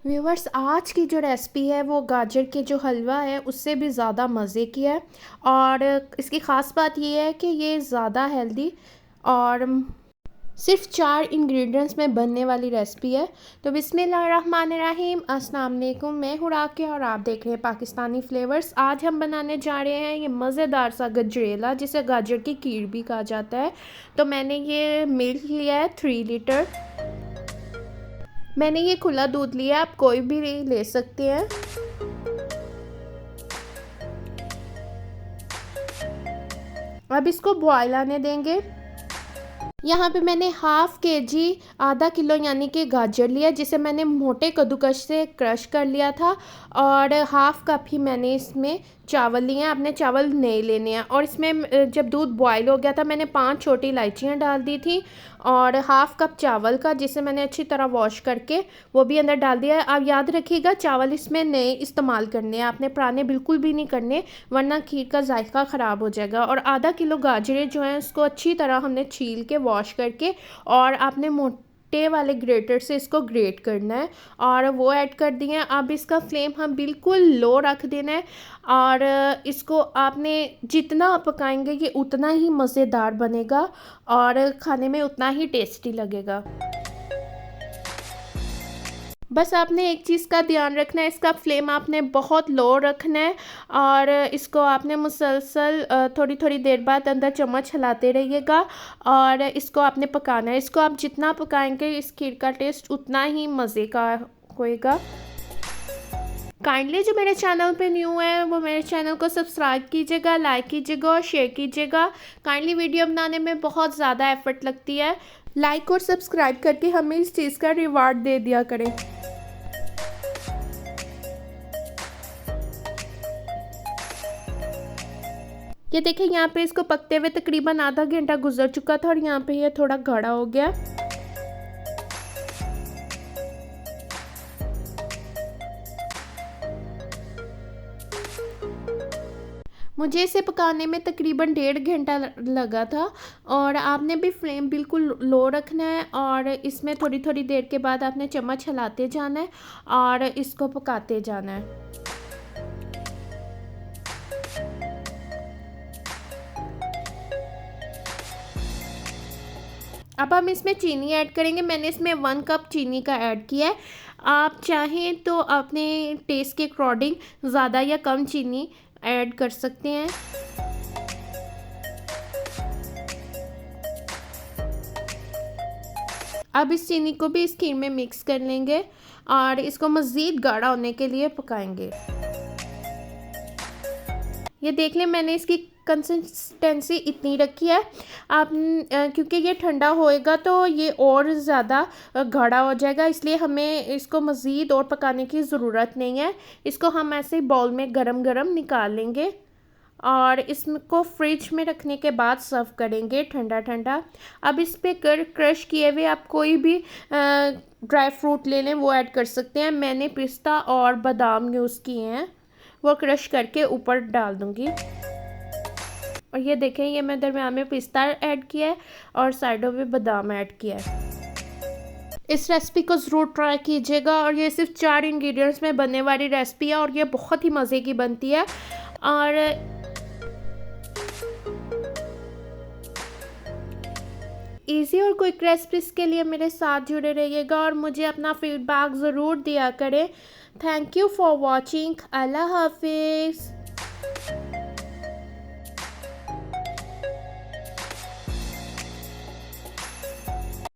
Viewers, आज की जो रेसिपी है वो गाजर के जो हलवा है उससे भी ज़्यादा मज़े की है। और इसकी ख़ास बात ये है कि ये ज़्यादा हेल्दी और सिर्फ 4 इंग्रेडिएंट्स में बनने वाली रेसिपी है। तो बिस्मिल्लाहिर्रहमानिर्रहीम, अस्सलाम वालेकुम। मैं हूँ राक़िया और आप देख रहे हैं पाकिस्तानी फ्लेवर्स। आज हम बनाने जा रहे हैं ये मज़ेदार सा गजरेला, जिसे गाजर की खीर भी कहा जाता है। तो मैंने ये मिल्क लिया है 3 लीटर। मैंने ये खुला दूध लिया, आप कोई भी ले सकते हैं। अब इसको बॉयल आने देंगे। यहाँ पे मैंने हाफ़ के जी आधा किलो यानी कि गाजर लिया, जिसे मैंने मोटे कद्दूकस से क्रश कर लिया था। और हाफ़ कप ही मैंने इसमें चावल लिए हैं। आपने चावल नहीं लेने हैं। और इसमें जब दूध बॉयल हो गया था, मैंने 5 छोटी इलायचियाँ डाल दी थी और हाफ़ कप चावल का, जिसे मैंने अच्छी तरह वॉश करके वो भी अंदर डाल दिया है। आप याद रखिएगा, चावल इसमें नए इस्तेमाल करने हैं, आपने पुराने बिल्कुल भी नहीं करने, वरना खीर का जायका ख़राब हो जाएगा। और आधा किलो गाजरें जो हैं उसको अच्छी तरह हमने छील के वॉश करके, और आपने मोटे वाले ग्रेटर से इसको ग्रेट करना है और वो ऐड कर दिए हैं। अब इसका फ्लेम हम बिल्कुल लो रख देना है और इसको आपने जितना पकाएंगे ये उतना ही मज़ेदार बनेगा और खाने में उतना ही टेस्टी लगेगा। बस आपने एक चीज़ का ध्यान रखना है, इसका फ्लेम आपने बहुत लो रखना है और इसको आपने मुसलसल थोड़ी थोड़ी देर बाद अंदर चम्मच हिलाते रहिएगा और इसको आपने पकाना है। इसको आप जितना पकाएंगे इस खीर का टेस्ट उतना ही मज़े का होएगा। काइंडली जो मेरे चैनल पे न्यू है वो मेरे चैनल को सब्सक्राइब कीजिएगा, लाइक कीजिएगा और शेयर कीजिएगा। काइंडली वीडियो बनाने में बहुत ज़्यादा एफर्ट लगती है, लाइक और सब्सक्राइब करके हमें इस चीज़ का रिवार्ड दे दिया करें। ये देखिए, यहाँ पे इसको पकते हुए तकरीबन आधा घंटा गुजर चुका था और यहाँ पे ये थोड़ा गाढ़ा हो गया। मुझे इसे पकाने में तकरीबन 1.5 घंटा लगा था और आपने भी फ्लेम बिल्कुल लो रखना है और इसमें थोड़ी थोड़ी देर के बाद आपने चम्मच हिलाते जाना है और इसको पकाते जाना है। अब हम इसमें चीनी ऐड करेंगे। मैंने इसमें 1 कप चीनी का ऐड किया है। आप चाहें तो अपने टेस्ट के अकॉर्डिंग ज़्यादा या कम चीनी ऐड कर सकते हैं। अब इस चीनी को भी इस खीर में मिक्स कर लेंगे और इसको मज़ीद गाढ़ा होने के लिए पकाएंगे। ये देख लें, मैंने इसकी कंसिस्टेंसी इतनी रखी है। आप क्योंकि ये ठंडा होएगा तो ये और ज़्यादा गाढ़ा हो जाएगा, इसलिए हमें इसको मज़ीद और पकाने की ज़रूरत नहीं है। इसको हम ऐसे ही बाउल में गरम गरम निकाल लेंगे और इसको फ्रिज में रखने के बाद सर्व करेंगे ठंडा ठंडा। अब इस पर क्रश किए हुए आप कोई भी ड्राई फ्रूट ले लें, वो ऐड कर सकते हैं। मैंने पिस्ता और बादाम यूज़ किए हैं, वो क्रश करके ऊपर डाल दूँगी। और ये देखें, ये मैं दरम्यान में पिस्ता ऐड किया है और साइडों में बादाम ऐड किया है। इस रेसिपी को ज़रूर ट्राई कीजिएगा और ये सिर्फ 4 इंग्रेडिएंट्स में बनने वाली रेसिपी है और ये बहुत ही मज़े की बनती है। और इजी और क्विक रेसिपीज़ के लिए मेरे साथ जुड़े रहिएगा और मुझे अपना फीडबैक ज़रूर दिया करें। Thank you for watching. अल्लाह हाफिज़।